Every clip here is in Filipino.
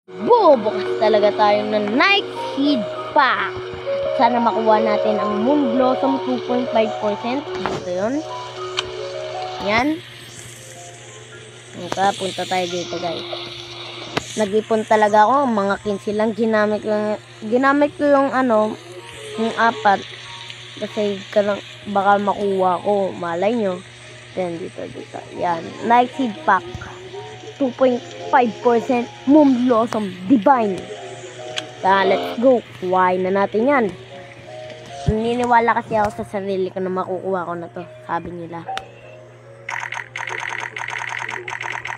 Bubukas talaga tayo ng Night Seed Pack. Sana makuha natin ang Moon Blossom 2.5%. Dito yun. Yan. Okay, punta tayo dito guys. Nag-ipon talaga ako. Mga 15 lang. Ginamit ko yung ano, yung 4. Kasi baka makuha ko. Malay nyo. Then dito. Yan. Night Seed Pack. 2.5% Moon Blossom Divine. Let's go. Kuhain na natin yan. Naniniwala kasi ako sa sarili ko na makukuha ko na to. Sabi nila.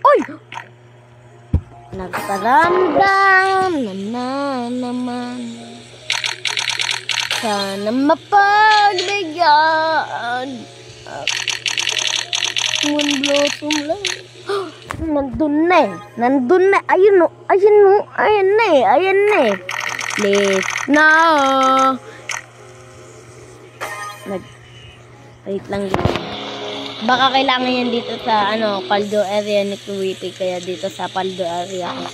Oy! Nagparamdam na naman. Sana mapagbigyan. Moon Blossom lang. Nandun na eh. Ayun na eh. Please. No. Wait lang dito. Baka kailangan yan dito sa Paldo area ni Kuwiti. Kaya dito sa Paldo area ko.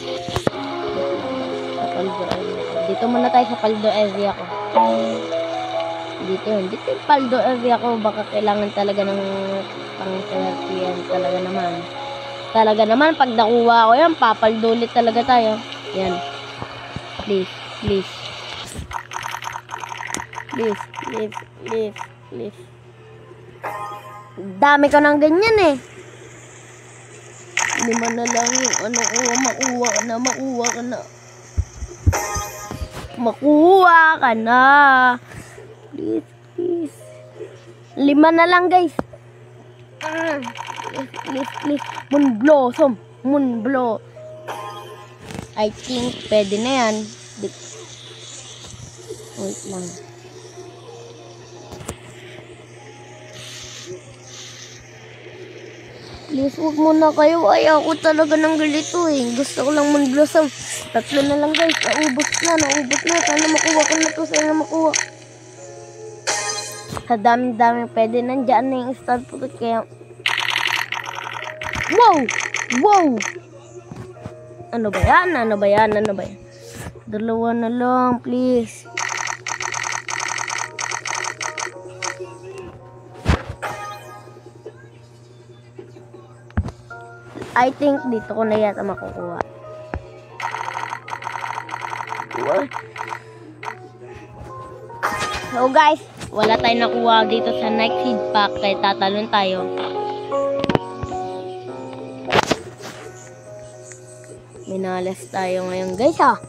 Dito muna tayo sa Paldo area ko. Dito yung Paldo area ko. Baka kailangan talaga ng pang-selfie yan. Talaga naman, pag nakuha ko yan, papaldulit talaga tayo. Yan. Please. Dami ko ng ganyan eh. Lima na lang yung makuha ka na. Please. 5 na lang guys. Please. Moon Blossom. I think pwede na yan. Wait lang. Please, huwag muna kayo. Ayaw ko talaga ng ganito eh. Gusto ko lang Moon Blossom. 3 na lang guys. Naubos na. Sana makuha ko na to. Sa dami pwede. Nandiyan na yung star fruit. Kaya Wow! Ano ba yan? 2 na lang, please. I think dito ko na yata makukuha. So guys, wala tayong nakuha dito sa Night Seed Pack. Kaya tatalon tayo. Minalas tayo ngayon guys ha.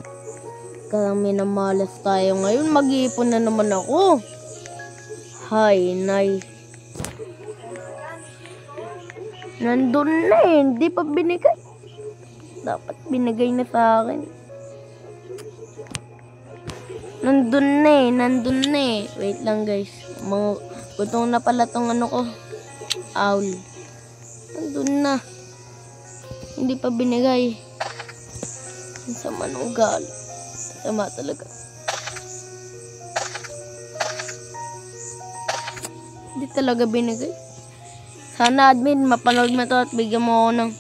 Kaya minamalas tayo ngayon. Mag-iipon na naman ako. Hay, nay. Nandun na eh. Hindi pa binigay. Dapat binigay na sa akin. Nandun na eh. Wait lang guys. Gutong na pala tong ko. Owl. Nandun na. Hindi pa binigay. Sama ng ugali. Sama talaga. Hindi talaga binigay. Sana admin, mapanood mo to at bigyan mo ako ng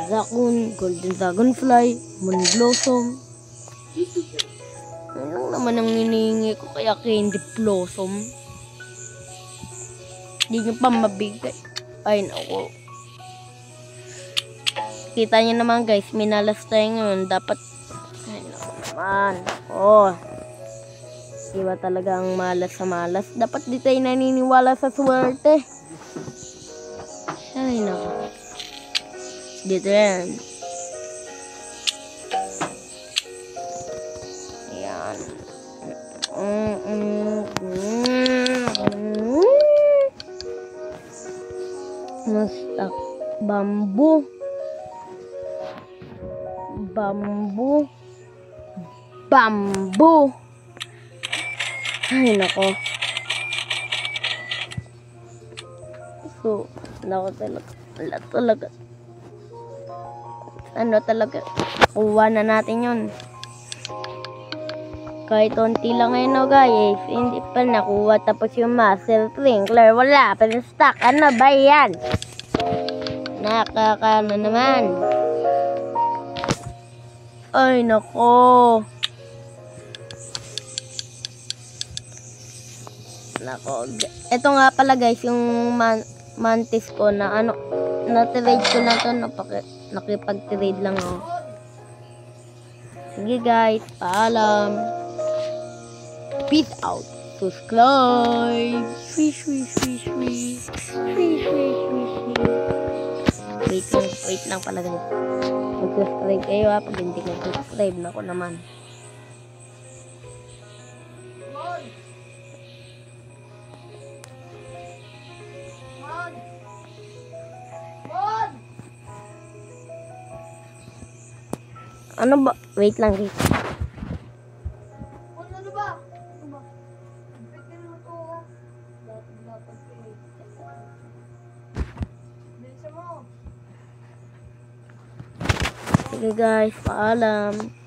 Zakun, Golden Dragonfly, Moon Blossom. Ano naman ang hinihingi ko kaya Candy Blossom? Hindi nyo pa mabigay. Ay, naku. Kita nyo naman guys, minalas tayo ngayon. Dapat, ay naku naman. Iba talaga ang malas sa malas. Dapat di tayo naniniwala sa swerte. Ay naku. Dito yan. Ayan. Mustak. Bamboo. Ay nako. So, nako talaga. Kuha na natin yun. Kahit konti lang ngayon no guys. Hindi pa nakuha. Tapos yung muscle sprinkler. Wala pa rin stock. Ano ba yan? Nakakano naman. Ay, nako. Nako. Ito nga pala guys, yung mantis ko na ano, na-trade ko na to, nakipag-trade lang ako. Sige guys, paalam. Peace out. Subscribe. Swish, swish, swish, swish. Swish, swish, swish, swish. Wait lang pala guys. Mag-subscribe kayo ha, pag hindi kayo subscribe, nako naman. Ano ba? Wait lang guys. Ano ba? Bitin mo to. Bilisan mo. Sige guys, paalam.